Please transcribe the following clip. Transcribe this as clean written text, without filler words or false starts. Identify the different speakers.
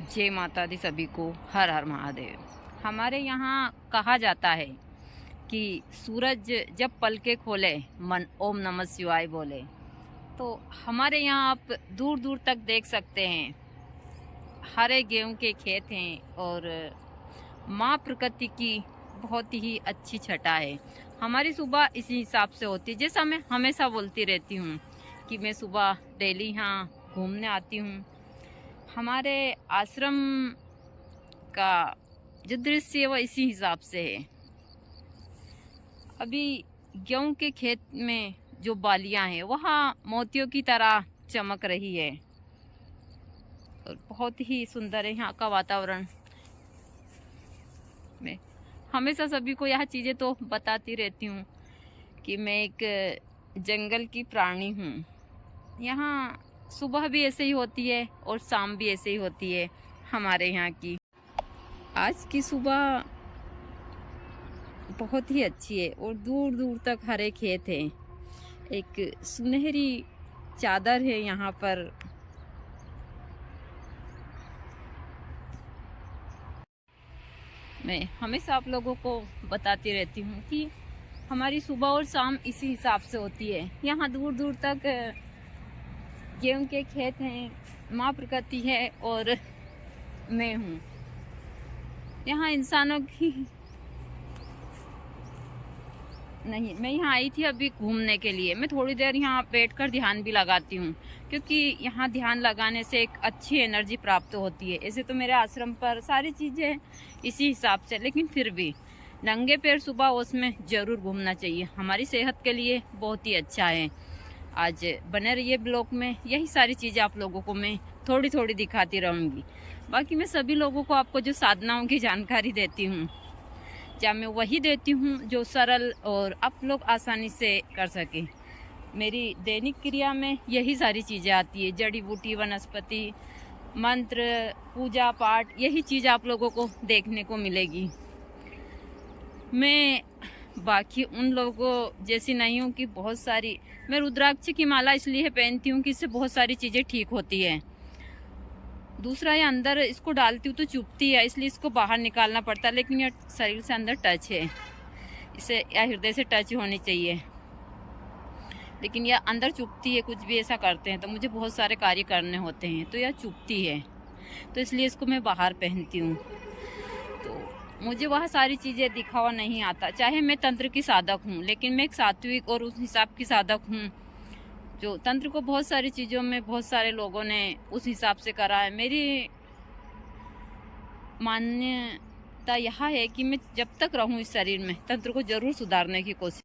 Speaker 1: जय माता दी सभी को। हर हर महादेव। हमारे यहाँ कहा जाता है कि सूरज जब पलके खोले मन ओम नमः शिवाय बोले। तो हमारे यहाँ आप दूर दूर तक देख सकते हैं, हरे गेहूं के खेत हैं और माँ प्रकृति की बहुत ही अच्छी छटा है। हमारी सुबह इसी हिसाब से होती है, जैसा मैं हमेशा बोलती रहती हूँ कि मैं सुबह डेली यहाँ घूमने आती हूँ। हमारे आश्रम का जो दृश्य है वो इसी हिसाब से है। अभी गेहूं के खेत में जो बालियां हैं वहाँ मोतियों की तरह चमक रही है और बहुत ही सुंदर है यहाँ का वातावरण। मैं हमेशा सभी को यह चीज़ें तो बताती रहती हूँ कि मैं एक जंगल की प्राणी हूँ। यहाँ सुबह भी ऐसे ही होती है और शाम भी ऐसे ही होती है हमारे यहाँ की। आज की सुबह बहुत ही अच्छी है और दूर दूर तक हरे खेत हैं। एक सुनहरी चादर है यहाँ पर। मैं हमेशा आप लोगों को बताती रहती हूँ कि हमारी सुबह और शाम इसी हिसाब से होती है। यहाँ दूर दूर तक गेहूं के खेत हैं, माँ प्रकृति है और मैं हूँ। यहाँ इंसानों की नहीं, मैं यहाँ आई थी अभी घूमने के लिए। मैं थोड़ी देर यहाँ बैठकर ध्यान भी लगाती हूँ क्योंकि यहाँ ध्यान लगाने से एक अच्छी एनर्जी प्राप्त होती है। ऐसे तो मेरे आश्रम पर सारी चीज़ें इसी हिसाब से, लेकिन फिर भी नंगे पैर सुबह उसमें ज़रूर घूमना चाहिए। हमारी सेहत के लिए बहुत ही अच्छा है। आज बने रहिए ब्लॉग में, यही सारी चीज़ें आप लोगों को मैं थोड़ी थोड़ी दिखाती रहूँगी। बाकी मैं सभी लोगों को आपको जो साधनाओं की जानकारी देती हूँ क्या मैं वही देती हूँ जो सरल और आप लोग आसानी से कर सकें। मेरी दैनिक क्रिया में यही सारी चीज़ें आती है, जड़ी बूटी, वनस्पति, मंत्र, पूजा पाठ, यही चीज़ आप लोगों को देखने को मिलेगी। मैं बाकी उन लोगों जैसी नहीं हूँ कि बहुत सारी, मैं रुद्राक्ष की माला इसलिए पहनती हूँ कि इससे बहुत सारी चीज़ें ठीक होती है। दूसरा ये अंदर इसको डालती हूँ तो चुभती है, इसलिए इसको बाहर निकालना पड़ता है, लेकिन ये शरीर से अंदर टच है, इसे या हृदय से टच होनी चाहिए, लेकिन यह अंदर चुभती है। कुछ भी ऐसा करते हैं तो मुझे बहुत सारे कार्य करने होते हैं तो यह चुभती है, तो इसलिए इसको मैं बाहर पहनती हूँ। तो मुझे वह सारी चीज़ें दिखावा नहीं आता। चाहे मैं तंत्र की साधक हूँ, लेकिन मैं एक सात्विक और उस हिसाब की साधक हूँ जो तंत्र को बहुत सारी चीज़ों में बहुत सारे लोगों ने उस हिसाब से करा है। मेरी मान्यता यह है कि मैं जब तक रहूँ इस शरीर में तंत्र को जरूर सुधारने की कोशिश